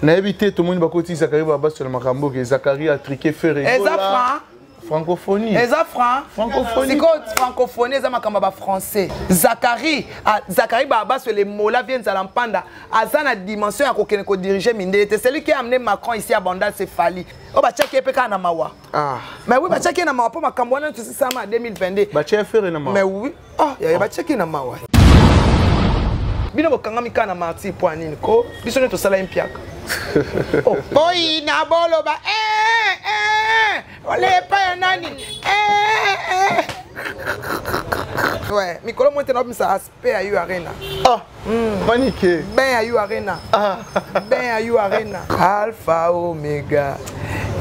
Na évité tout le monde bakoti Zakari Baba sur le Makambo que Zakari a triqué faire francophonie. Francophonie. C'est quoi francophonie? Ça m'a français. Zakari Baba sur les mots là vient de l'empanda. Azana dimension à quoi qu'on diriger Mindé. C'est celui qui a amené Macron ici à Bandal, c'est Fali. Oh bah tchèque peka na mawa. Ah. Mais oui bah tchèque na mawa pour Makambo na tout ça en 2022. Bah tchèque faire na mawa. Mais oui. Ah ya bah tchèque na mawa. Bino bokanga mika na marti poanini ko. Biso ne to sala impiaka. Oh boy na bolo ba ole pa nani ouais mikolo monte na bimisa aspect ayu arena ah panique ben ayu arena ben ayu arena alpha omega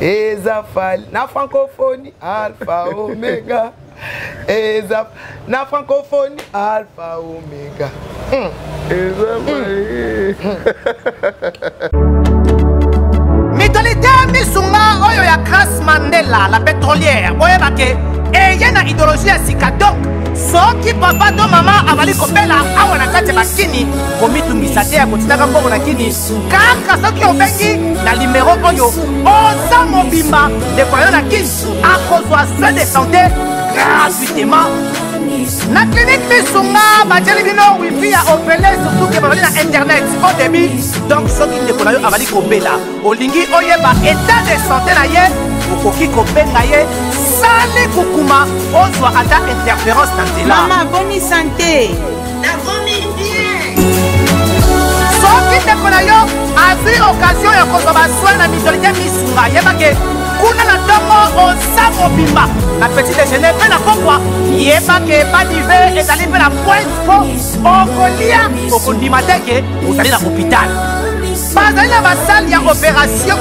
ezafal na francophonie alpha omega ezaf na francophonie alpha omega Mentalité Misunga oyo ya Grace Mandela la pétrolière oyo bake et y a une idéologie ya sika donc soki papa to mama avali kopela awa na kati bakini komitungisa te ya kotinaka mbongo na kini kaka soki obengi na numéro oyo oza mobimba ndeko yo na kini akozwa soin de santé gratuitement na clinique Misunga bajeli bino wifi ya opele surtout ke bazali na internet au début donc soki ndeko na yo avali kopela olingi oyeba état de santé na ye okoki kobenga ye sale kukuma ozwa ata interférence na nzela mama boni santé nakomi bien soki ndeko na yo azwi occasion ya kozwa basoi na mitolite Misunga yebake kuna na ntongo oza mobimba na petit déjeuner mpe na pokwa yebake badive ezali mpe na pointe po okolia okondima teke ozali na hôpital bazali na basale ya opération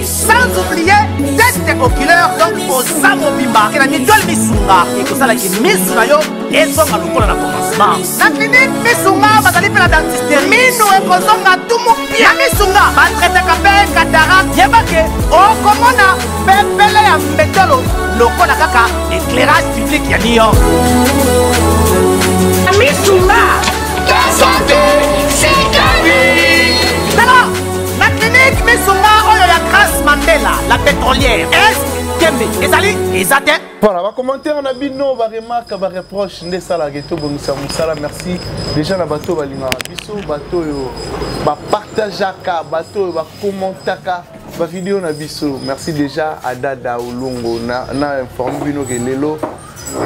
sans oublier test oculaire donc oza mobimba ke na mitole Misunga ekosalaki misu na yo ezonga lokola na commencement na clinique Misunga bazali mpe na dentiste minu ekozonga tumu pia Misunga batretaka mpe cataracte yebake okomona pepele ya mbetolo lokola kaka éclairage public ya New York Misunga ta santé c'est ta vie alors la clinique Misunga oyo ya Grace Mandela la pétrolière est kembe ezali ezate voilà va commenter on a bino va remarque va reproche nde sala geto bonisa musala merci déjà na bato balinga biso bato yo ba partageaka bato ba commentaka ba vidéo na biso merci déjà à Dada Olungo na informe bino ke lelo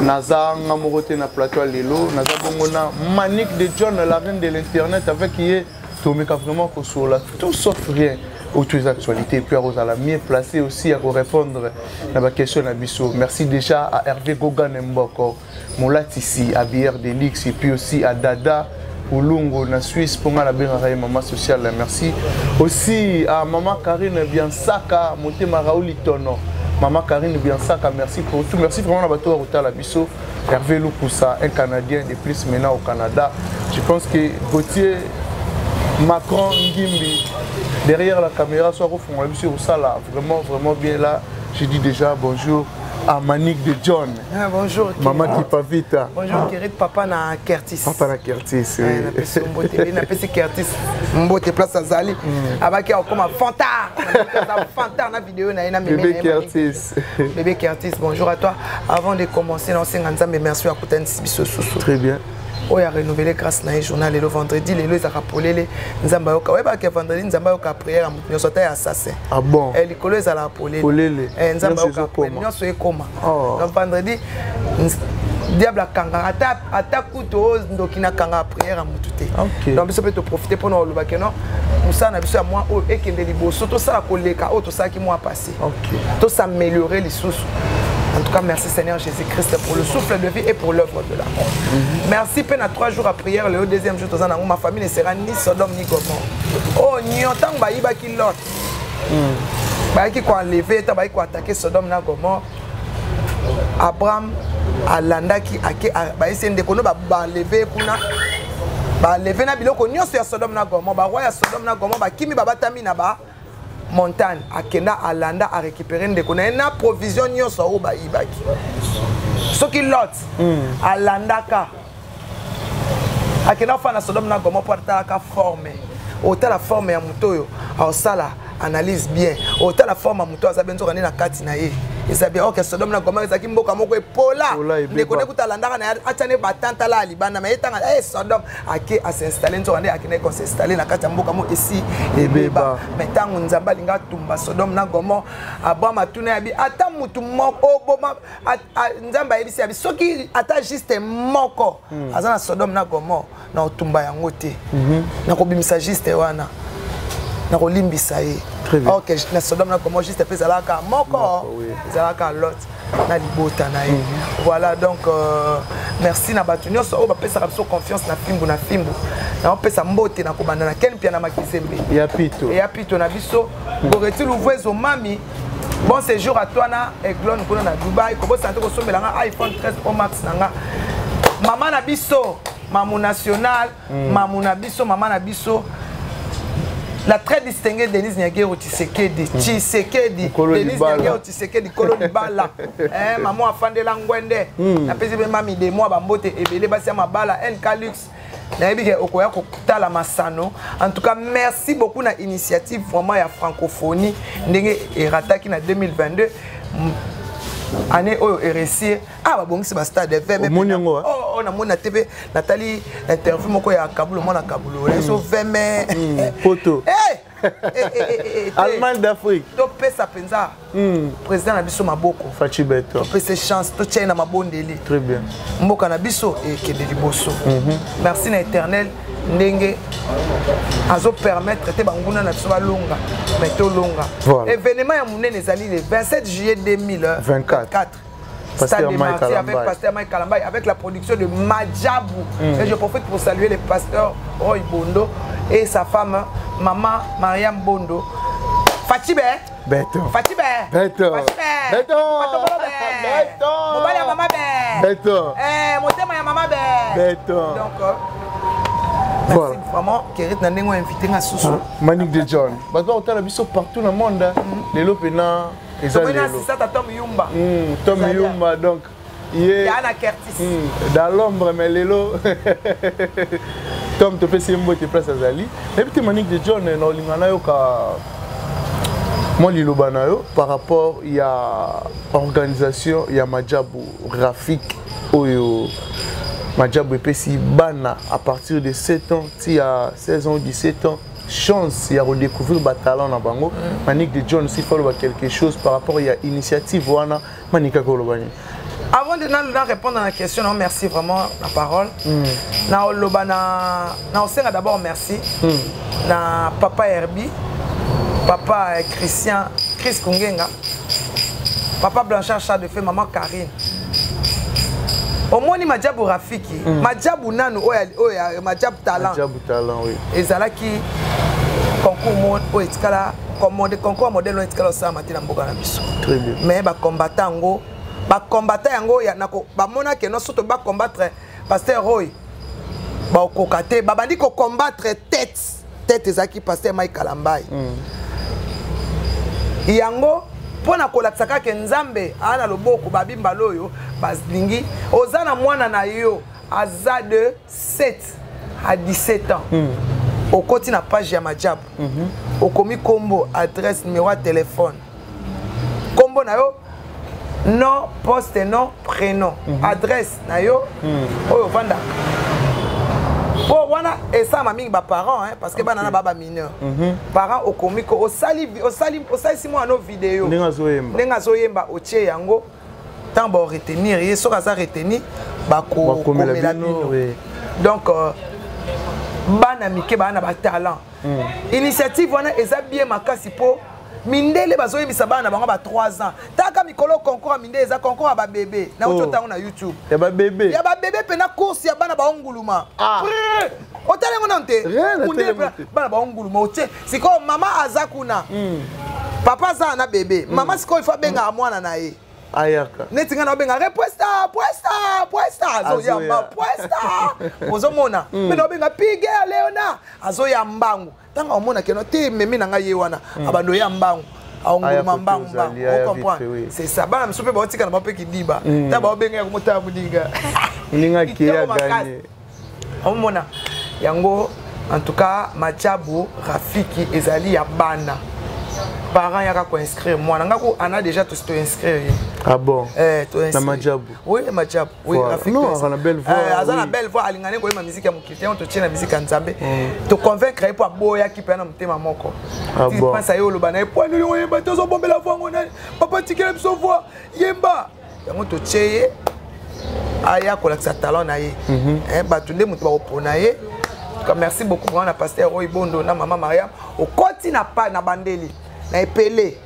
naza ngamorote na plateau lelo naza bongo na Manique de John la reine de l'internet avec qui Tomeka vraiment pour sur la tout sauf rien autour des actualités puis à la mieux placé aussi à répondre à ma question à Bissot. Merci déjà à Hervé Gogan Mboko, Molatisi, à BR Delix et puis aussi à Dada Olungo na Suisse pour la bien maman sociale. Merci aussi à maman Karine Biansaka, monté Maraouli Tono. Maman Karine Biansaka, merci pour tout. Merci vraiment à bateau à la Bissot. Hervé Loupoussa, un Canadien de plus maintenant au Canada. Je pense que Gauthier Macron Ngimbi derrière la caméra soit au fond monsieur Oussala vraiment bien là. Je dis déjà bonjour à Manique de John. Ah, bonjour maman qui pas vite. Bonjour Kérit papa na Kertis. Papa na Kertis. Na PC Kertis. Mbote place à Zali. Abaki comme Fanta na vidéo na bébé Kertis. Bébé Kertis, bonjour à toi. Avant de commencer dans 50 ans mais merci à Kouten Sibiso Sousou. Très bien. Oh, il a renouvelé grâce à un journal le vendredi, les lois à rappeler Nzamba Yoka. Ouais, que vendredi, Nzamba Yoka prière à nous sauter assassin. Ah bon? Et les collègues à la polé. Nzamba Yoka prière. Nous sommes comment? Donc vendredi, diable à Kanga, attaque couteau, donc il n'a qu'à prière à Moutouté. Donc ça peut te profiter pour nous le bac non. Nous ça n'a besoin moi et qu'il est libre. Surtout ça la collègue, tout ça qui m'a passé. Tout s'améliorer les sous. En tout cas, merci Seigneur Jésus-Christ pour le souffle de vie et pour l'œuvre de l'amour. Merci, peine à 3 jours à prière, le deuxième jour, ma famille ne sera ni Sodome ni Gomorrhe. Oh, ni en tant que qui l'autre. Qui quoi enlever, qui quoi attaquer Sodome ni Gomorrhe. Abraham, Alanda qui a essayé de enlever, enlever na biloko nyonso ya Sodome na Gomorrhe, ba roi ya Sodome na Gomorrhe, kimi babatami na ba montagne akenda alanda a récupérer ndeko na na provision nyonso o ba ibaki soki lot alanda ka akenda fa na Sodome na Gomorrhe porta ka forme autant la forme ya mutoyo au sala analyse bien autant la forme ya mutoyo azabe nzoka na kati na ye ezabia ok Sodome na Gomorrhe ezaki mboka moko epola ndeko kutalanda na atane batanta la libanda mais etanga Sodome ake a s'installer nzoka nde akine ko s'installer na kati ya mboka mo esi ebeba mais tango nzamba linga tumba Sodome na Gomorrhe abama tuna ya bi ata mutu moko oboma nzamba yebisi ya bi soki ata juste moko azana Sodome na Gomorrhe na otumba yango te na kobimisa juste wana na kolimbisa ye ok na Sodome na Gomorrhe juste pe zalaka moko zalaka lot na libota na ye voilà donc merci na batu nyonso oyo bapesaka biso confiance na fimbu na opesa mbote na kobanda na ken pia na makizembe ya pito na biso goreti louvezo mami bon séjour à toi na Eglon kuna na Dubai ko bosante ko sombela nga iPhone 13 Pro Max nanga mama na biso mamu national mamu na biso mama na biso la très distinguée Denise Nyagero Tshisekedi Denise Nyagero Tshisekedi Kolo Libala maman afandela ngwende na pesi be mami de moi bambote ebele basi mabala NK Lux na ebike okoya kokutala masano en tout cas merci beaucoup na initiative vraiment ya francophonie ndenge erataki na 2022 année oyo RSI babongisi ba stade VM oh na mona TV Nathalie interview moko ya Kabulo mona Kabulo so VM photo Allemagne d'Afrique to pesa penza président na biso maboko Fachi Beto to pesa chance to China mabondeli très bien mboka na biso et que de liboso merci na éternel ndenge azo permettre te banguna na biso balonga mais to longa événement ya munene ezali le 27 juillet 2024 Stade Martyrs avec Pasteur Mike Kalambay avec la production de Madjabou et je profite pour saluer le pasteur Roy Bondo et sa femme maman Mariam Bondo Fatibe Beto Fatibe Beto Beto Mobali ya mama be Beto motema ya mama be Beto donc merci vraiment Kérit na ndenge invité nga susu Manique de John bato otala biso partout dans le monde lelo pena Tom Yumba donc dans l'ombre mais lelo Tom te fait simbo te place azali et puis Manique de John na olingana yo ka moi lilobana yo par rapport il y a organisation il y a Madjabou graphique oyo Madjabou epesi bana à partir de 7 ans il y a 16 ans 17 ans chance il y a redécouvrir le talent na bango Manique de John aussi faut quelque chose par rapport il y a initiative wana Manika Kolobani avant de répondre à la question non merci vraiment la parole na olobana na osenga d'abord merci na papa Herbie papa Chris Kungenga papa Blanchard Charles de Feu maman Karine omoni Madjabou Rafiki Madjabou nanu oya Madjabou talent oui ezalaki concours o etikala commande concours modèle o etikala sa matina mboka na biso très bien mais ba combattant yango ya nako ba mona ke no soto ba combattre pasteur Roy ba okokate ba bandi ko combattre tête ezaki pasteur Mike Kalambay yango pona kolakisa kaka nzambe ana loboko babimba loyo balingi ozana mwana na yo aza de 7 à 17 ans au côté na page ya Madjabou okomi kombo adresse numéro de téléphone kombo na yo nom poste nom prénom adresse na yo oyo vanda po wana esama mingi ba parents parce que bana na baba mineur parents okomi ko osali simo no vidéo nenga zoyemba otie yango tant ba retenir ye so ka za retenir ba ko komela bino donc bana mike bana ba talent initiative wana eza bien makasi po mindele bazoyebisa bana bango ba 3 ans taka mikolo concours mindele eza concours ba bébé na ototango na YouTube ya ba bébé pena course ya bana ba onguluma otalengo nante bana ba onguluma otie siko mama azakuna papa za na bébé mama siko ifa benga mwana na ye ayaka netinga na benga repuesta azoyamba puesta ozomona mena benga pige leona azoyambangu tanga omona keno te memi na ngai wana abando ya mbangu aonguluma mbangu on comprend c'est ça bana msope ba otika na ba pe kidiba ta ba benga ya komota budiga ninga ki ya gagner omona yango En tout cas, Madjabo, Rafiki, Ezali, Yabana. Parents, il y a qu'à inscrire. Moi, on a déjà tout inscrire. Ah bon? Na Madjabo. Oui, Madjabo. Oui, Rafiki. Non, on a une belle voix. On a une belle voix. Alingane ko ma musique ya mukite, on te tient la musique en Nzambe. Te convaincre pour boya qui peut na mutema moko. Tu penses à yo lo bana pour nous yemba to zo bombe la voix ngona. Papa tikele biso voix. Yemba. On te tcheye. Aya ko la sa talent na ye. Batunde mutu ba opona ye. Merci beaucoup pour la pasteur Roy Bondo na maman Mariam. Au continue pas na bandeli. Na epele.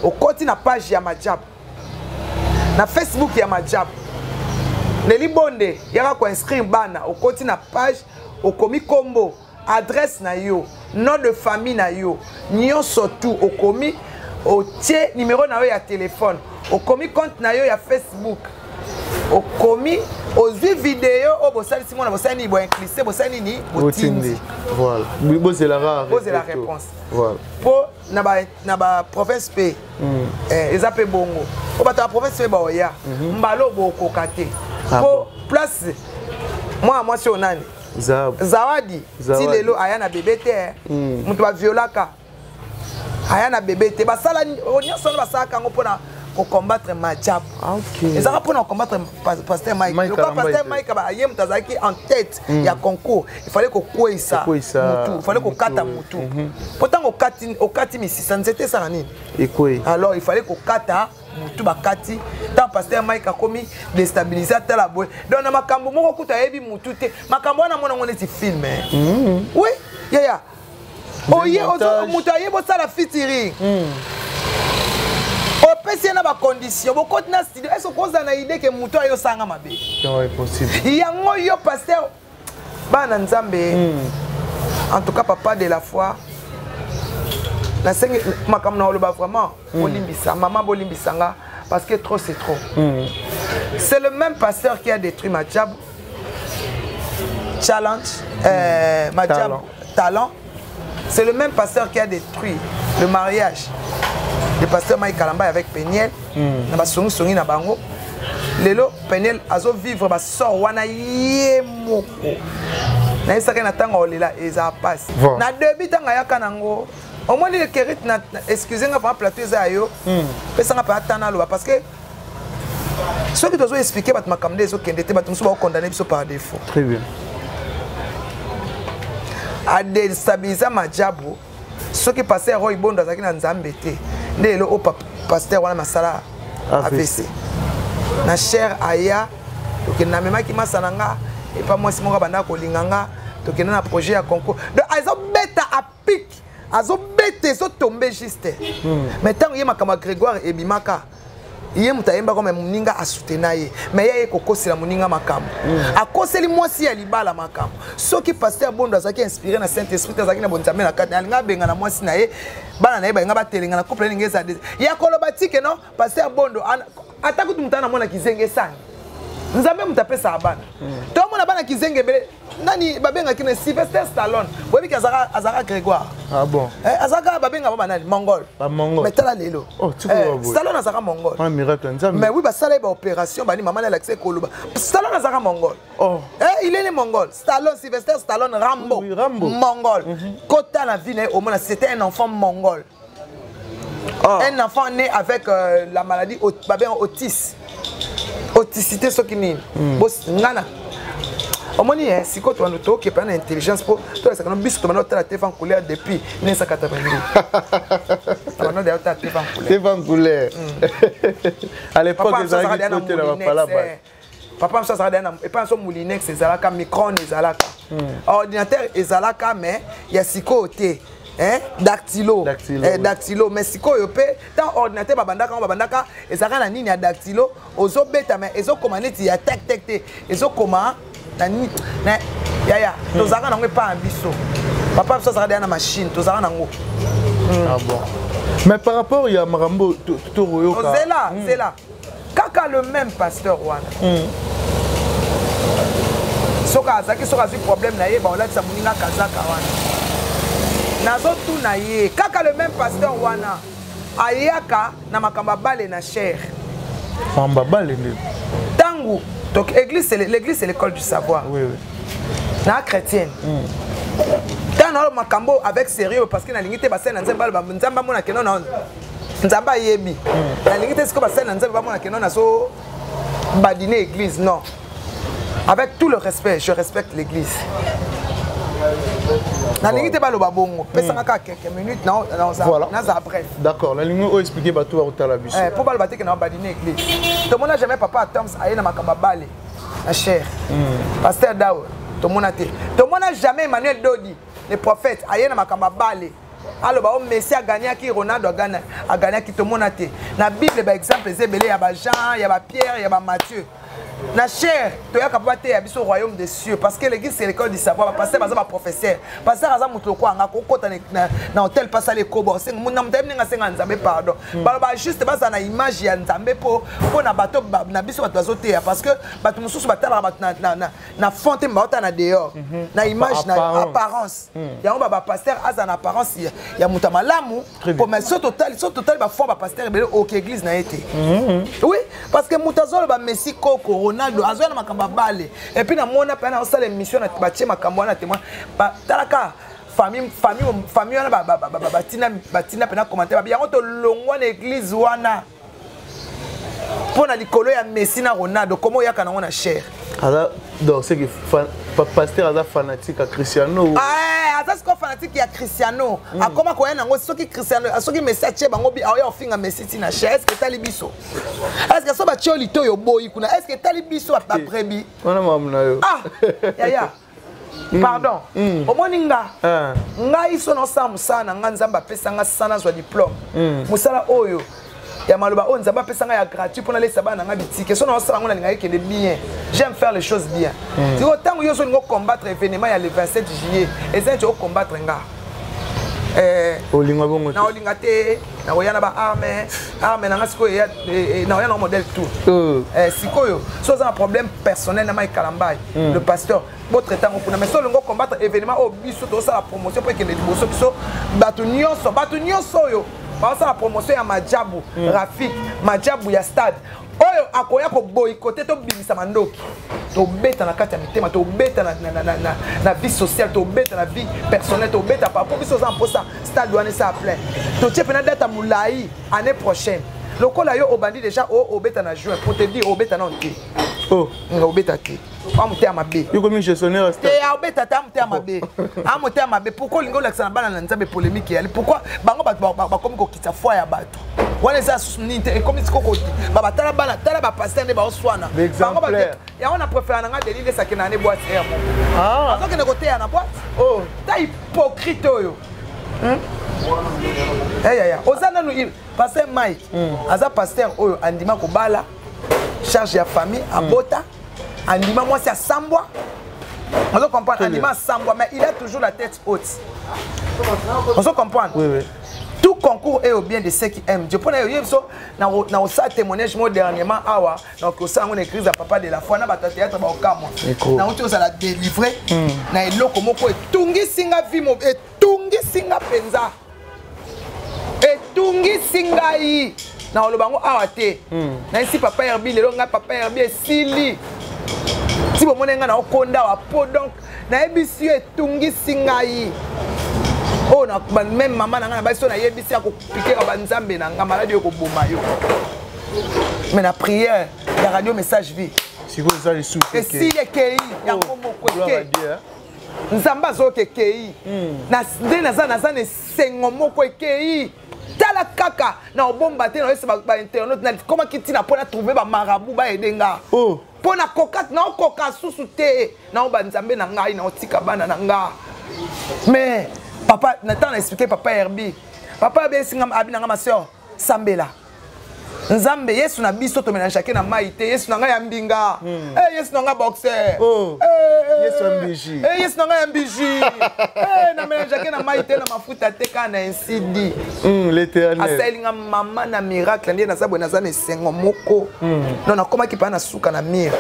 Au continue na page ya Madjabo. Na Facebook ya Madjabo. Neli Bonde, yaka ko inscrire bana au continue na page au komi combo, adresse na yo, nom de famille na yo, nyon surtout au komi au tie numéro na yo ya téléphone, au komi compte na yo ya Facebook. Au commis aux vidéos au bossali simon na bossani bo inclissé bossani ni botindi voilà c'est la réponse voilà pour na ba province P les appels bongo au ba ta province P ba oya mbalo bo kokate pour place moi c'est onani zawadi ti lelo aya na bébé te mutu ba violaka aya na bébé te ba sala onya sala ba sala kango pona pour combattre Madjabo. Et ça va pour combattre Pasteur Mike. Le Pasteur Mike a en tête, il y a concours. Il fallait qu'on couille ça. Il fallait qu'on catte à Moutou. Pourtant, au Kati, c'était ça. Alors, il fallait qu'on catte à Moutou. Tant Pasteur Mike a commis déstabiliser la boîte. Donc, ma cambo, moi, je suis Moutou. Ma cambo, on a film. Oui, yeah. Oh, yeah, Moutou, ça la featuring. Opesi na ba condition bo kote na studio est-ce qu'on a idée que muto ayo sanga mabe non est possible yango yo pasteur bana nzambe en tout cas papa de la foi la sengi makam na oloba vraiment bolimbisa maman bolimbisanga parce que trop c'est trop c'est le même pasteur qui a détruit Madjabo challenge Madjabo talent c'est le même pasteur qui a détruit le mariage. Le pasteur Mike Kalamba avec Peniel, na ba songi na bango. Lelo Peniel azo vivre ba sort wana yemoko. Na isaka na tanga olela eza passe. Na début tanga yaka nango. Au moins le kérit na excusez-moi par plateau eza yo. Pesa nga pa tana lo parce que ceux qui doivent expliquer bat makamde zo kende te bat musu ba condamner biso par défaut. Très bien. A déstabiliser Madjabo. Ceux qui passaient Roy Bondo azaki na Nzambe te. Ndelo au pasteur wana masala AVC na cher aya donc na mema ki masananga et pas moi simon banda ko linganga donc na projet à concours donc azo beta a pic azo beta zo tomber juste mais tant yema kama Grégoire et Bimaka yé mutayemba comme muninga a soutenaye mais yé kokosela muninga makambo akoseli mwasi ya libala makambo soki pasteur Bondo azaki inspiré na Saint-Esprit azaki na bonzambe na kati alinga benga na mwasi na ye bana na ye ba nga batelenga na couple ngeza ya kolobatike non pasteur Bondo atakutu mutana mona kizenge sana nzambe mutapesa abana to mona bana kizenge bele nani babenga kine Sylvester Stallone bobi ki azaka Grégoire ah bon azaka babenga baba nani Mongol ba Mongol metala lelo Stallone azaka Mongol un miracle nzambe mais oui ba sala ba opération bani maman elle accès koloba Stallone azaka Mongol il est les Mongol Stallone Sylvester Stallone Rambo oui, Rambo Mongol kota la vie au moins c'était un enfant mongol un enfant né avec la maladie autisticité ce qui ni ngana au moins si quand on a qui prend l'intelligence pour toi ça quand bis tu m'as la téléphone couleur depuis 1982 on a déjà la téléphone couleur à l'époque ils avaient côté là pas papa ça ça et pas son moulinex ezalaka micron ezalaka ordinateur ezalaka mais il y a sikoté dactylo mais sikoyo pe tant ordinateur babandaka ezalaka na nini ya dactylo ozo beta mais ezo commandeti ya tek te ezo comment na ya tozalaka nango pas ambition papa ça ça na machine tozalaka nango ah bon mais par rapport il y a Marambo Toroyoka c'est là kaka le même pasteur wana soka azaki soka zui problème na ye ba olati sa muninga kazaka wana nazo tout na ye kaka le même pasteur wana ayaka na makamba bale na cher makamba bale nde tangu donc l'église c'est l'école du savoir oui na chrétienne Quand on makambo avec sérieux parce que na lingité ba scène nzamba nzamba mona keno na nzamba yebi. Na lingité ce que ba scène nzamba mona keno na so badiner église non. Avec tout le respect, je respecte l'église. Na lingité ba lo babongo, pesanga ka quelques minutes na za bref. D'accord, la ligne expliquer bato ba otala biso. Pour ba baté que na badiner église. Tout le monde n'a jamais papa Toms aye na makamba balé. La chère. Pasteur Dao, tout le monde a été. Tout le monde n'a jamais Emmanuel Dodi. Les prophètes, Ayena Makamba Bale. Alors, Messi a gagné qui Ronaldo a gagné qui tout le monde a été. Dans la Bible, par exemple, il y a Jean, il y a Pierre, il y a Matthieu. Na cher, tu as capable de au royaume des cieux parce que l'église c'est l'école du savoir. Pasteur bazaba professeur. Pasteur aza mutu ko anga ko kota na hôtel passer les kobo. C'est mon nam dem nga senga nzambe pardon. Ba juste basa na image ya nzambe po na bato na biso bato azote parce que bato mususu batala bato na fonte mbota na dehors. Na image na apparence. Ya on ba pasteur aza na apparence ya mutu malamu pour mais ce total ba fond ba pasteur belé au église na été. Oui, parce que mutu azolo ba Messi koko Ronaldo azwana makamba bale et puis na mona pa na osala émission na batie makambo na témoin ba talaka famille wana batina pena commenter ba yango to longwa na église wana pona likolo ya Messi na Ronaldo comment yaka na ona cher alors donc c'est que pasteur aza fanatique à Cristiano aza siko fanatique ya Cristiano akoma ko yana ngo soki Cristiano soki Messi atie bango bi ayo finga Messi tina cher est-ce que tali biso est-ce que so ba tioli to yo boyi kuna est-ce que tali biso après bi wana mamuna yo ya pardon omoninga ngai sono samu sana nga nzamba pesa nga sana zwa diplôme musala oyo ya maloba on nzamba pesa nga ya gratuit pour aller savoir na nga bitike sono osala ngona linga yekende bien j'aime faire les choses bien si autant yo so ngo combattre événement ya le 27 juillet et ça tu combattre nga olinga bongo na olinga te na oyana ba arme na nga siko ya na oyana modèle tout sikoyo so ça un problème personnel na mai kalambai le pasteur votre temps pour mais so ngo combattre événement au biso to ça la promotion pour que les bosso biso batu nyonso yo ça la promotion ya Majabu Rafik Majabu ya stade oyo akoya ko boycotter to bimisa mandoki to beta na kati ya mitema to beta na vie sociale to beta na vie personnelle to beta par rapport biso za mposa stade wana ça plein to tiepe na data mulai année prochaine lokola yo obandi déjà o beta na juin pour te dire o beta na onti o beta te amuté amabe yo comme gestionnaire stade o beta ta amuté amabe pourquoi lingo laksa na bana na nzambe polémique yali pourquoi bango ba comme ko kitsa foi ya bato wana za sunite et comme sikoko baba tala bana tala ba pasteur ne ba oswana bango ba ya on a préféré na nga delile ça ke na ne boîte air donc ne côté na boîte ta hypocrite yo ozana no pasteur Mike aza pasteur oyo andima ko bala charge ya famille abota andima moi c'est sambwa on doit comprendre andima sambwa mais il a toujours la tête haute on doit comprendre oui tout concours est au bien de ceux qui aiment Dieu. Pour nous, na ça témoignage moi dernièrement awa donc ça on écrit à papa de la foi na batata théâtre ba okamo na on ça la délivrer na eloko moko etungi singa vimo etungi singa penza etungi singa yi na olobango awa te na ici papa Herbi lelo nga papa Herbi esili si bo monenga na okonda wa po donc na ebisi etungi singa yi oh na même maman na nga ba so na yebisi ako piquer ka banzambe na nga malade ko boma yo mais la prière la radio message vie si vous ça les sous et si les kei ya komo kweke nzamba zo ke kei na ndena za ne sengo moko kei tala kaka na obomba te na ese ba internet na comment kitina pour na trouver ba marabout ba edenga pour na kokat na koka susu te na ba nzambe na ngai na otika bana na nga mais papa Nathan a expliqué papa Herbi papa Herbi singam abinanga ma sœur Sambela Nzambe Yesu na biso to mena chacun na maite Yesu na nga ya mbinga Yesu na nga boxer Yesu mbiji Yesu na nga ya mbiji na mena chacun na maite na mafuta teka na ainsi dit l'éternel asalinga mama na miracle ndiye na sabo na zane sengo moko non na koma ki pa na suka na mire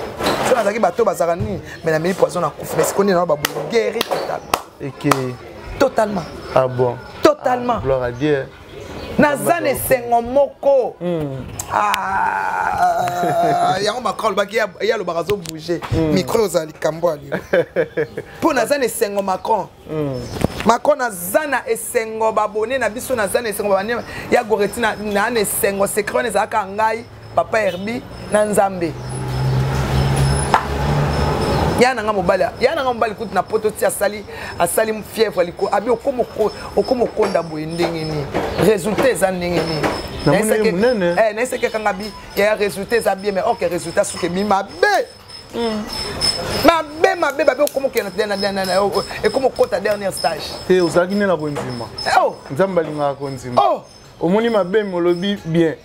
so na zaki bato bazaka ni mais na mili poison na kufa mais sikoni na ba guéri totalement et que totalement ah bon totalement gloire à Dieu Nazan esengo moko. Yango Macron baki ya lo barazo bouger. Micro za likambo ali. Po Nazan esengo Macron. Macron nazana esengo babone na biso nazana esengo babane ya goretina na esengo secret za ka ngai papa Herbi na Nzambe. Yana nga mobali kuti na poto ti asali fièvre liko abi okomo konda boye ndenge ni résultat eza ndenge ni na eseke kanga bi ya résultat eza bien mais OK résultat suke mi mabe babe okomo kena et comme kota dernier stage te ozaki ne na konzima Nzambe alinga konzima omoni mabe molobi bien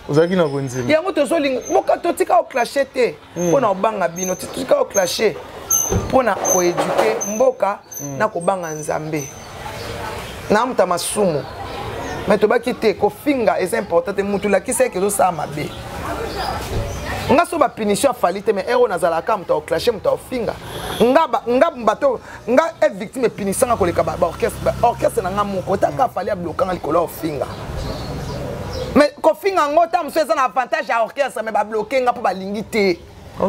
ozaki na konzima yango tozolinga moka totika o clasher te pona obanga bino totika o clasher pona ko éduquer mboka na ko banga Nzambe na mta masumu mais tobaki te ko finga est important te mutu la kisa ke zo sa mabe nga so ba punition falite mais ero nazala ka mta o clasher mta o finga nga mbato nga est victime punissanga ko leka ba orchestre na nga moko taka fali ablokanga likolo o finga. Mais kofinga ngota mseza na avantage à orchestre mais ba bloquer nga po ba lingité.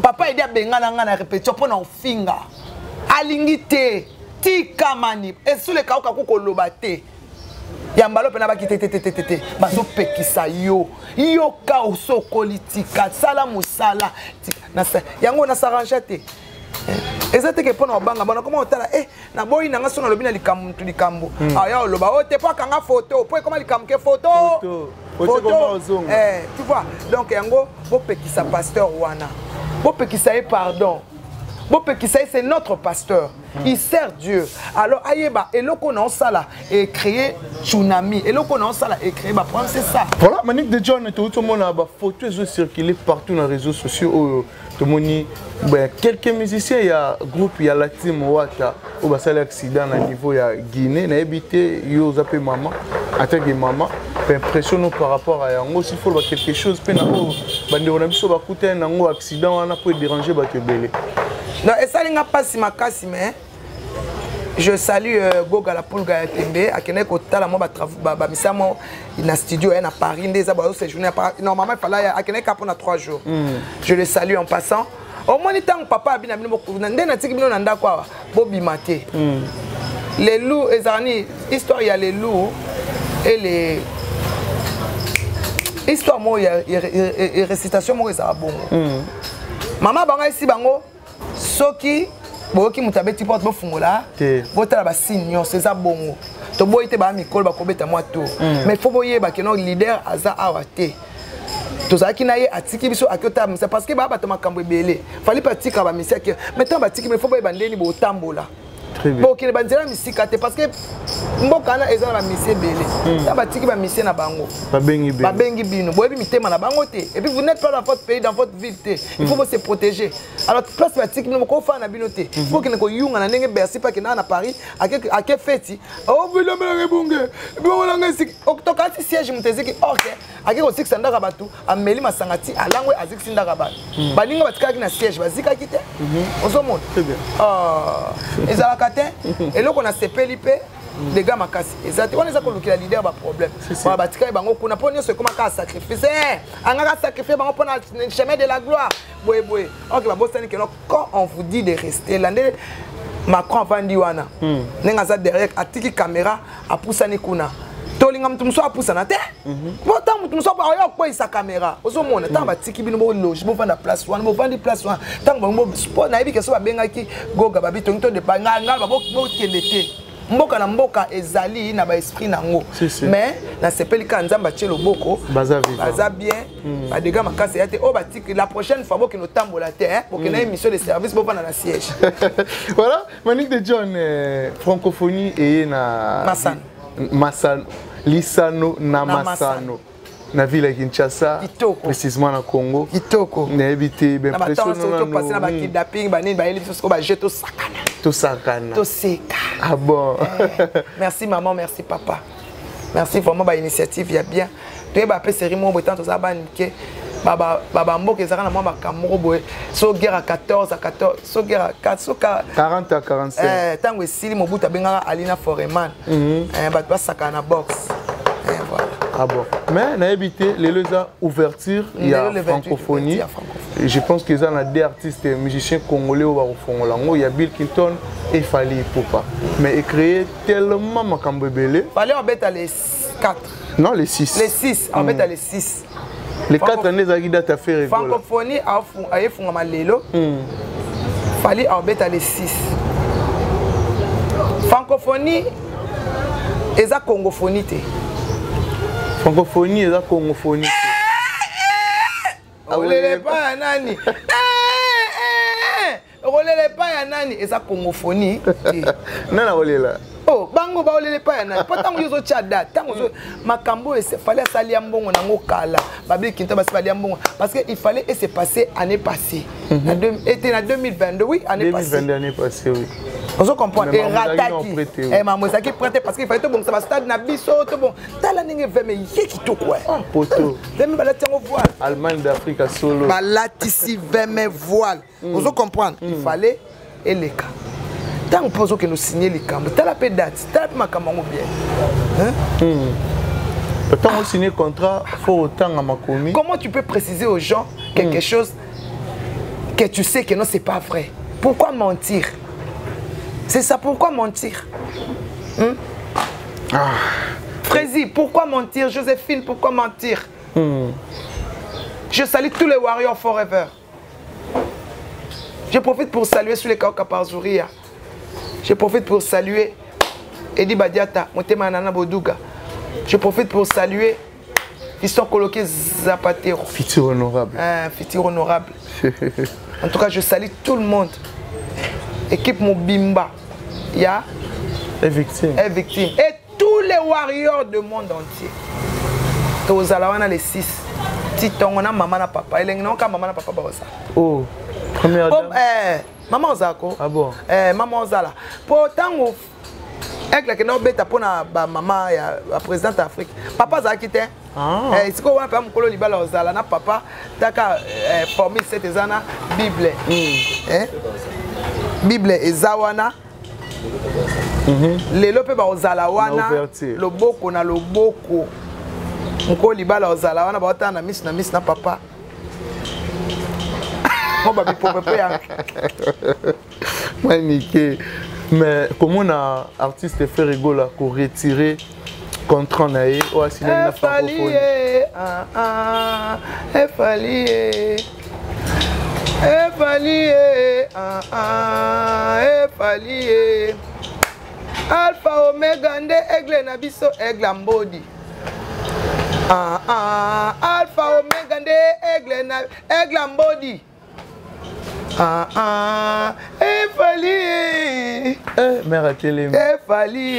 Papa edi abenga na nga na répétition po na ofinga. A lingité ti kamani et sous le kauka ko lobate. Ya mbalo pena ba kité baso pekisa yo ka oso politika sala musala na yango na s'arranger te. Ezate ke pona obanga bana comment otala na boyi na nga sona lobi na likambo aya loba o te pa kanga photo po comment likambo ke photo tu vois donc yango bopekisa pasteur wana bopekisa pardon bopekisa c'est notre pasteur il sert Dieu alors ayeba eloko na osala et créer tsunami eloko na osala et créer ba problème c'est ça voilà Manick de John tout le monde a ba photo zo circuler partout dans les réseaux sociaux tout le monde quelques musiciens il y a groupe il y a la team Wata au basal accident à niveau il y a Guinée na habité yo zappé maman attaque maman impressionné par rapport à yango s'il faut quelque chose pe na bande on a biso ba kuta na ngo accident on a peut déranger ba tebele. Non, et ça n'a pas si ma casse, mais je salue Goga la Poulga Tembe, à Kenya Kotala, moi, Misamo, il a un studio à Paris, normalement, il fallait à Kenya pendant 3 jours. Je le salue en passant. Au moins, il temps papa a bien amené beaucoup. Bobby Maté. Les loups, histoire, il y a les loups et les. Histoire, moi, il y a récitation, moi, ça va bon. Maman, banga ici, bango. Soki boki mutabeti porte bo fungola botala ba signe c'est ça bongo to boyite ba mikolo ba kobeta moi to mais faut boyeba que no leader aza awate to zaki na ye atiki biso akota misa parce que ba bato makambo ebele fali patika ba misia que maintenant ba tiki mais faut boyeba ndeni bo tambola bon ki ba nzela misika te parce que mboka na ezala ba misie belé ta ba tiki ba misie na bango ba bengi bino boyebi mitema na bango te et puis vous n'êtes pas dans votre pays dans votre ville te il faut se protéger alors place ba tiki bino ko fa na bino te faut que ne ko yunga na ndenge Bercy pa ke na Paris ake feti oh bilo mbele bunge bo la ngesi to kati siège muteziki OK ake ko 6 ndaka batu ameli masangati alangwe aziki ndaka batu balinga batika ki na siège bazika ki te ozomona très bien ezala kate eloko na sepeli pe les gars makasi ezati on eza ko lukila leader ba problème ba batika bango kuna po nyoso koma ka sacrifice anga sacrifier bango pour le chemin de la gloire boye OK ba bosani que quand on vous dit de rester là Macron vandi wana nenga za derrière atiki caméra a poussani kuna tolinga mtu mso apusana te bota mtu mso pa yo ko isa caméra ozomona tamba tiki bino bo loge bo vanda place wana bo vandi place wana tanga bo sport na ibi ke so babengaki Goga babi to de banga ngala bo kendete mboka na mboka ezali na ba esprit nango mais na sepeli ka nzamba tshelo boko baza bien ba dega makasi yate o batiki la prochaine fois boki no tambola te pour que na émission de service bo vanda na siège voilà Manick de John francophonie et na Masano Lisano na Masano na ville ya Kinshasa précisément na Congo kitoko na habité ben impressionnant passer na ba kidnapping ba nini ba elif so ba jeto sakana to seka ah bon merci maman merci papa merci vraiment ba initiative ya bien to ba pe série mo botant to za ba nike baba mboka ezaka na mwa makamoko boye so guerre à 14 so guerre à 4 so 40 à 45 tango esili mobutu abengaka Alina Foreman bato basaka na box Voilà. Ah bon. Mais n'a évité les ouverture, il y a francophonie. Et je pense qu'ils ont des artistes et musiciens congolais au Fongolango. Il y a Bill Clinton et Fali Poupa. Mais il créé tellement Makambo Belé. Fallait en mettre les 4. Non, les 6. Les 6, en mettre les 6. Les 4 années, ça a fait francophonie, a fait un lelo. Fallait en mettre les 6. Francophonie, et ça congophonie. Francophonie et la congophonie. Olele pas nani. Olele pas nani et ça congophonie. Nana olela. Oh, bango ba olele pas nani. Pourtant yo zo tchada, tango zo makambo et fallait salia mbongo nango kala. Babi kinta ba salia mbongo parce que il fallait et c'est passé année passée. Était en 2022 oui, année passée. 2022 année passée oui. On se comprend et rataki. Et maman ça qui prêtait parce qu'il fallait tout bon ça va stade na biso tout bon. Tala ninge veme yeki to quoi. Poto. Veme balati en voile. Allemagne d'Afrique solo. Balati si veme voile. On se comprend. Il fallait et les cas. Tant qu'on que nous signer les camps. Tala pe date. Tala pe makamango bien. Hein? Tant on signe contrat faut autant à ma commis. Comment tu peux préciser aux gens quelque chose que tu sais que non c'est pas vrai? Pourquoi mentir? C'est ça, pourquoi mentir? Frézy, pourquoi mentir? Joséphine, pourquoi mentir? Je salue tous les Warriors Forever. Je profite pour saluer sur les Kauka Parzouria. Je profite pour saluer Edi Badiata, Motema Nana Boduga. Je profite pour saluer ils sont coloqués Zapatero. Futur honorable. Futur honorable. En tout cas, je salue tout le monde. Équipe Mobimba. Il y a victime. Et tous les warriors du monde entier. Tous les 6. Titon, on a maman et papa. Il y a maman et papa. Oh, première dame. Maman Zako. Ah bon? Maman Zala. Pourtant, avec la maman et la présidente d'Afrique. Papa Zaki était. Si on a fait un libala Zala, na papa, t'as formé cette zana Bible. Bible et Zawana. Lelo pe ba ozala wana loboko na loboko mko libala ozala wana ba otana miss na papa on ba bipope ya magnifique. Mais comment un artiste fait rigoler pour retirer contrat naé ou assigner la francophonie Alpha Omega nde aigle na biso aigle mbodi. Alpha Omega nde aigle mbodi. Efali. Mère à télé. Efali.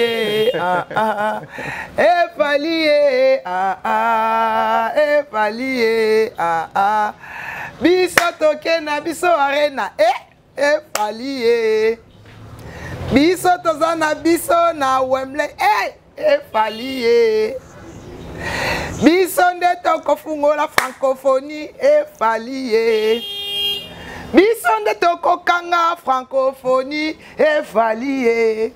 Efali. Efali. Biso toke na biso arena. Efali. Biso toza na biso na Wembley. Efali. Biso nde tokofungola francophonie. Efali. Biso nde tokokanga francophonie. Efali.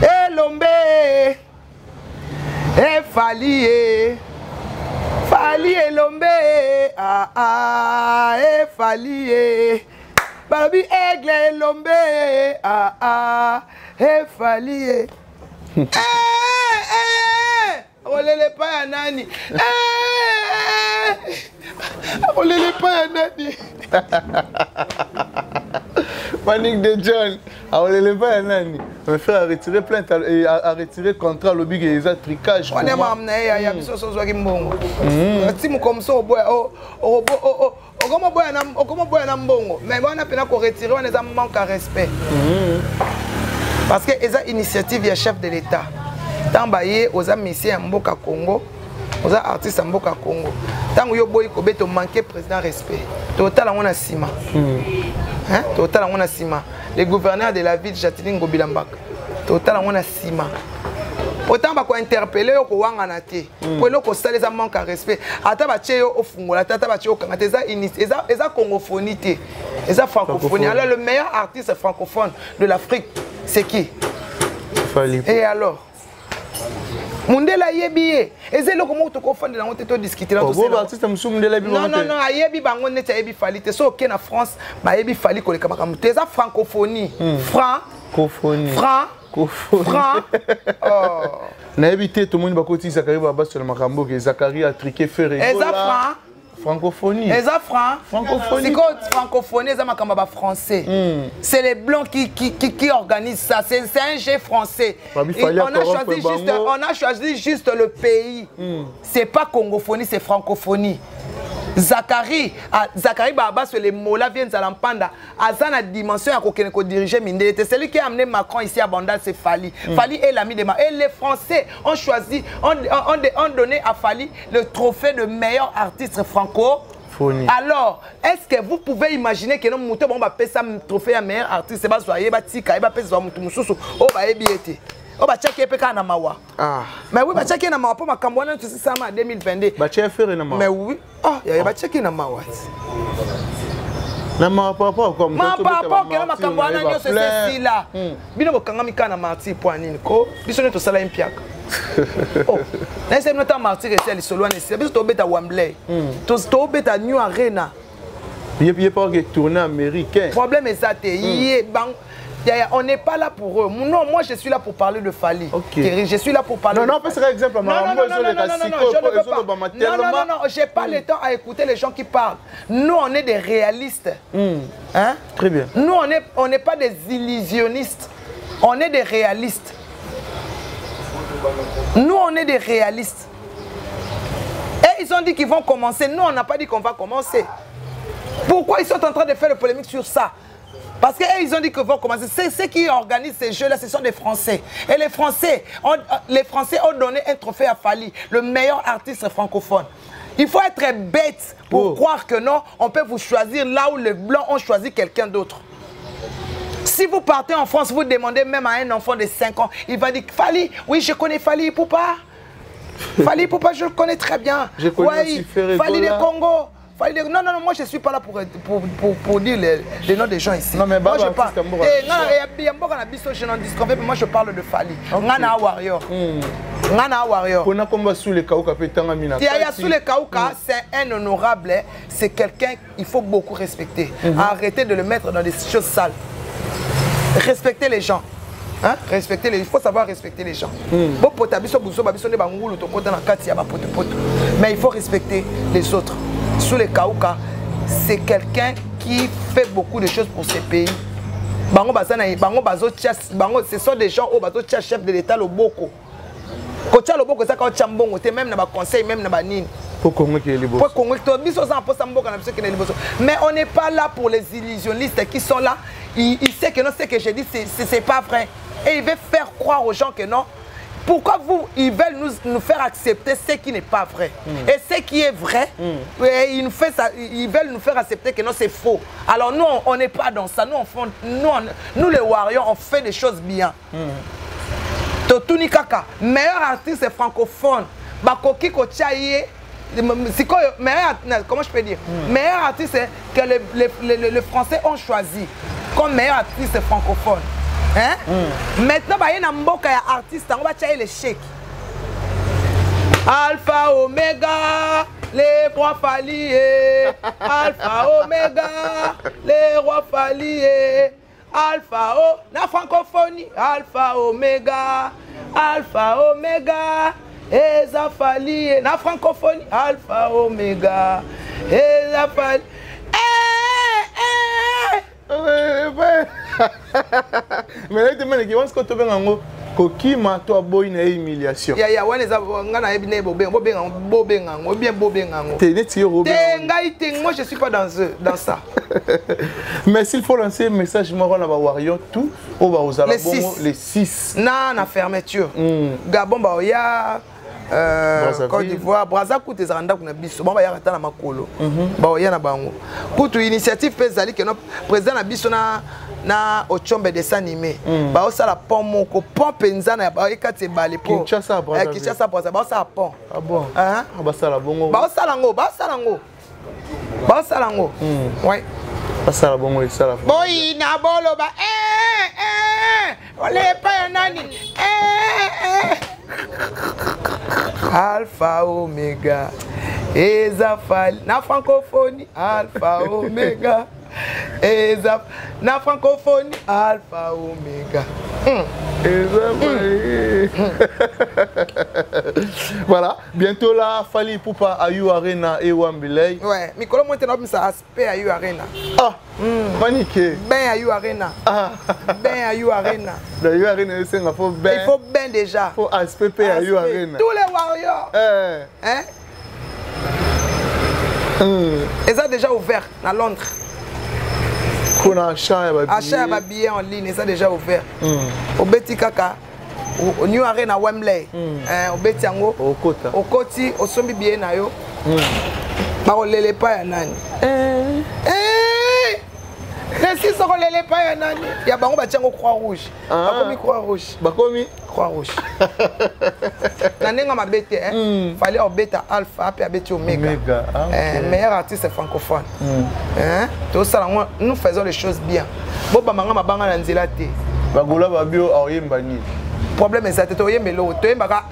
Elombe. Efali. Fali elombe. Efali. Balobi aigle elombe. Efali. Olele pa ya nani. Olele pa ya nani. Panique de John. Olele pa ya nani. On fait retirer plainte et à retirer contrat le big et les tricage. On est mamna ya biso so zwaki mbongo. Si mu comme ça boy Okomo boya na mbongo. Mais on a pena ko retirer on est en manque à respect. Parce que eza initiative ya chef de l'État. Tambaye aux amis à Mboka Congo, aux artistes à Mboka Congo. Tant que yo boy ko beto manquer président respect. Total on a ciment. Hein? Total on a ciment. Le gouverneur de la ville Jacqueline Gobilambak. Total on a ciment. Autant ba ko interpeller ko wanga na te. Ko lo ko sala za manque à respect. Ata ba che yo ofungola, ata ba che yo kangata eza congophonie te. Eza francophonie. Alors le meilleur artiste francophone de l'Afrique, c'est qui? Fali. Et alors Mundela yebi eze loko mo to ko fande na on to discuter là to c'est bon artiste musu Mundela bi non ayebi bango neti ayebi fali te so ke na France ba yebi fali ko le kamaka te za francophonie francophonie oh na yebi te to moni ba koti Zakari ba sur le makambo ke Zakari a triqué ferré eza francophonie eza francophonie c'est quoi francophonie eza makamba ba français c'est les blancs qui organisent ça c'est un jeu français on a choisi juste le pays c'est pas congophonie c'est francophonie Zakari Baba sur les mots là vient Zalampanda à la dimension à koken ko diriger Mindele. C'est celui qui a amené Macron ici à Bandal, c'est Fali. Fali est l'ami de Macron. Et les Français ont choisi, ont donné à Fali le trophée de meilleur artiste franco. Alors, est-ce que vous pouvez imaginer que nous moutons on va payer ça trophée à meilleur artiste c'est pas soyez batika et ba pesa mutu mususu oh ba ebiete. Oh bah tchèque peka na mawa. Ah. Mais oui bah tchèque na mawa pour ma cambouane tout ça en 2022. Bah tchèque faire na mawa. Mais oui. Ah, il y a bah tchèque na mawa. Na mawa papa comme ma papa que ma cambouane nyo c'est ceci là. Bino bokanga mika na marti poanini ko. Biso ne to sala impiaka. Oh. Na c'est notre marti que c'est le solo ne c'est biso to beta Wembley. To beta New Arena. Il pas que tourner américain. Problème est ça te on n'est pas là pour eux. Non, moi je suis là pour parler de Fali. Okay. Je suis là pour parler. Non, c'est un exemple. Non, j'ai pas le temps à écouter les gens qui parlent. Nous, on est des réalistes. Hein? Très bien. Nous, on n'est pas des illusionnistes. On est des réalistes. Nous, on est des réalistes. Et ils ont dit qu'ils vont commencer. Nous, on n'a pas dit qu'on va commencer. Pourquoi ils sont en train de faire une polémique sur ça? Parce qu'ils ont dit qu'ils vont commencer. C'est ceux qui organisent ces jeux-là, ce sont des Français. Et les Français ont donné un trophée à Fali, le meilleur artiste francophone. Il faut être bête pour croire que non, on peut vous choisir là où les Blancs ont choisi quelqu'un d'autre. Si vous partez en France, vous demandez même à un enfant de 5 ans, il va dire Fali, oui, je connais Fali Poupa. Fali Poupa, je le connais très bien. Je connais aussi Fali de Congo. Non, moi je suis pas là pour dire les noms des gens ici. Non, mais moi je parle. Moi je parle de Fali. Ngana Warrior. Ngana Warrior. Sous les Kauka, sous les Kauka, c'est un honorable. C'est quelqu'un qu'il faut beaucoup respecter. Arrêtez de le mettre dans des choses sales. Respectez les gens. Hein? Respecter les... Il faut savoir respecter les gens. Mais il faut respecter les autres. Sous les Kauka, c'est quelqu'un qui fait beaucoup de choses pour ces pays. Ce sont des gens qui sont chef de l'État au Boko. Quand tu as le Boko, c'est même dans le conseil, même dans le Nini. Mais on n'est pas là pour les illusionnistes qui sont là. Ils savent que non, ce que je dis, c'est pas vrai. Et ils veulent faire croire aux gens que non. Pourquoi ils veulent nous faire accepter ce qui n'est pas vrai? Et ce qui est vrai, ils veulent nous faire accepter que non, c'est faux. Alors nous, on n'est pas dans ça. Nous les Warriors, on fait des choses bien. Totuni Kaka, meilleur artiste francophone. Bakoki Kochaye, comment je peux dire? Meilleur artiste que les Français ont choisi comme meilleur artiste francophone. Hein? Maintenant, il y a un artiste, on va chercher les chèques. Alpha Omega, les rois Faliés. Alpha Omega, les rois Faliés. Alpha O, la francophonie. Alpha Omega, Alpha Omega. Eza Faliés, la francophonie. Alpha Omega, Eza Faliés. Mais là, tu me dis que tu as un kokima toi boy na humiliation. Ya waneza ngana ebine bobenga moi je suis pas dans ça. Mais s'il faut lancer un message moi on va Warrior tout on va aux alabons les 6 na fermeture. Gabon ba ya Côte d'Ivoire, Brazza coûte des aranda kuna biso. Bon ba ya kata na makolo. Ba ya na bango. Kutu initiative pesali que notre président na biso na Ochombe dessin animé. Ba osala pont moko pont penza na ba ekati balé po. Kinshasa Brazza. Kinshasa Brazza ba osala pont. Ah bon. Hein? Ba sala bongo. Ba osala ngo. Ouais. Ba sala bongo et sala. Boy na bolo ba ole pa nani. Alpha Omega. Ezafali. Na francophonie. Alpha Omega. Na francophonie. Alpha Omega. Voilà, bientôt là, Fali Poupa Ayu Arena et Wambilei. Ouais, Mikolo Monteno ça aspect Ayu Arena. Ah, paniqué. Ben Ayu Arena. Ah, ben Ayu Arena. D'ailleurs, Arena, c'est un peu ben. Il faut ben déjà. Il faut aspect Ayu Arena. Tous les warriors. Hein? Ils ont déjà ouvert à Londres. Qu'on a acheté un billet en ligne, ils ont déjà ouvert. Au Betty Kaka. Au New Arena Wembley, au Betiango, au Koti, au Sombi bien na yo. Ba olele pa ya nani. Si so olele pa ya nani. Ya bango batiango Croix Rouge. Bakomi Croix Rouge. Bakomi Croix Rouge. Na nenga mabete fallait au beta alpha puis abeti omega. Meilleur artiste francophone. Tout ça nous faisons les choses bien. Bo bamanga mabanga na nzela te. Bagola babio oyemba ni. Problème c'est que tu es mélo, tu es baga.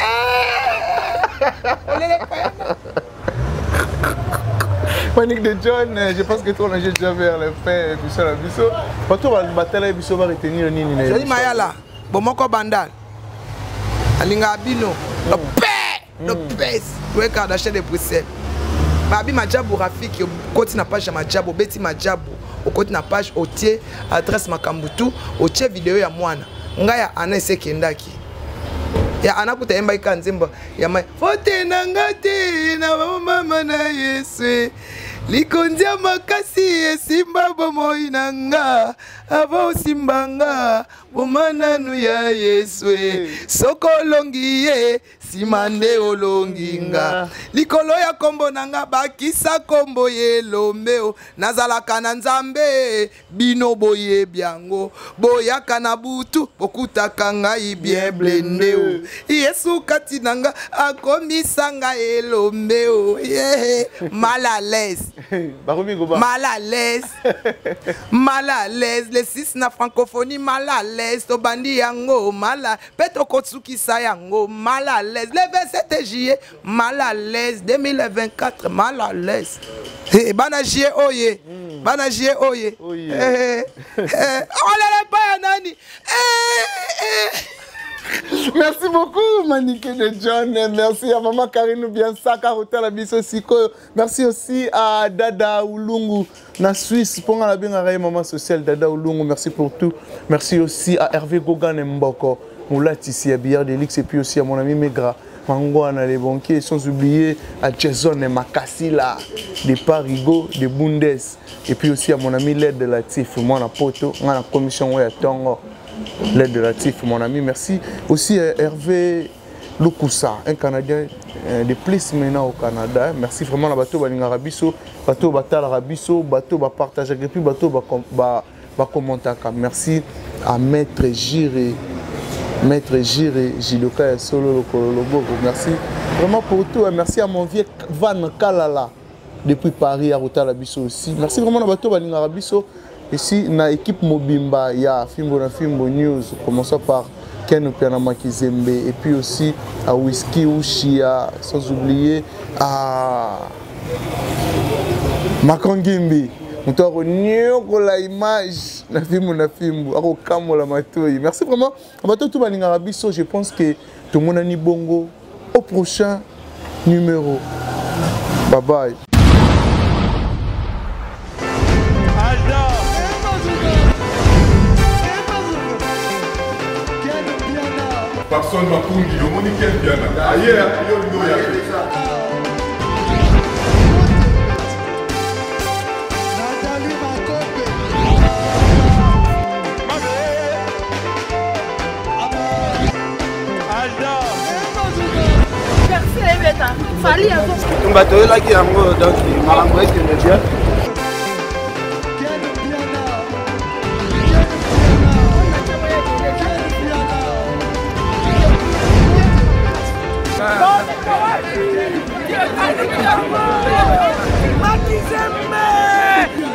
Panique de John, je pense que toi on a déjà vers le fin et puis ça la biso. Pas toi la bataille biso va retenir ni ni. Je dis Mayala, bomoko bandal. Alinga abino, le pèse, ouais quand d'acheter des Bruxelles. Babi Majabu Rafiki, côté na page Majabu, Betty Majabu, au côté na page Otier, adresse Makambutu, Otier vidéo ya mwana. Ngaya anese kendaki ya anakuta emba ikanzimba ya mai fote nangate na mama na Yesu likondia makasi esimba bomoi nanga abo simbanga bomananu ya Yesu sokolongiye simande olonginga likolo ya kombo nanga bakisa kombo yelombeo nazalaka na nzambe bino boye biango boyaka na butu bokutaka ngai bien blendeo Yesu kati nanga akomisanga elombeo mal à l'aise. Mal à l'aise. Mal à l'aise. Les 6 na francophonie mal à l'aise. Tobandi yango mal à Peto Kotsuki Sayango mal à l'aise. Le 27 juillet mal à l'aise. 2024 mal à l'aise. Banajie oye. Banajie oye. Oh là là pas nani. Merci beaucoup Maniké de John, merci à maman Karine Biansaka Hotel Abisso Siko, merci aussi à Dada Oulungu na Suisse pour la bien maman sociale Dada Oulungu, merci pour tout. Merci aussi à Hervé Gogan Mboko, Moulati ici à Billard Delix et puis aussi à mon ami Megra Mangouana les banquiers, sans oublier à Jason et Makassila de Parigo, de Bundes et puis aussi à mon ami Led de Latif, moi na poto, moi la commission ouais Tongo. L'aide de Latif, mon ami, merci. Aussi Hervé Lukusa, un Canadien de plus maintenant au Canada. Merci vraiment à bateau Balinga Rabiso, bateau Batal Rabiso, bateau Partage et puis bateau Bakomantaka. Merci à Maître Giré, Jidoka et Solo Lobo. Merci vraiment pour tout. Merci à mon vieux Van Kalala depuis Paris à Rotal Rabiso aussi. Merci vraiment à bateau Balinga Rabiso. Ici, na équipe Mobimba, il y a Fimbo News, commençant par Ken Pianama Kizembe, et puis aussi à Whisky Ushia, sans oublier à Makongimbi. Nous avons la image na Fimbo, à Kamola Matoyi. Merci vraiment. Je pense que tout le monde a ni bongo. Au prochain numéro. Bye bye. Personne m'a conduit, le monde est quel bien. Ailleurs, il y a Fali un peu. Bateau là qui est en mode donc il m'a envoyé que bien.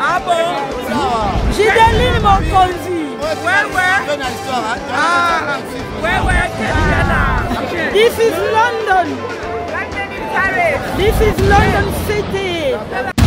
Ah bon? J'ai des livres mon conduit. Ouais. Ah, ouais, This is London. This is London City.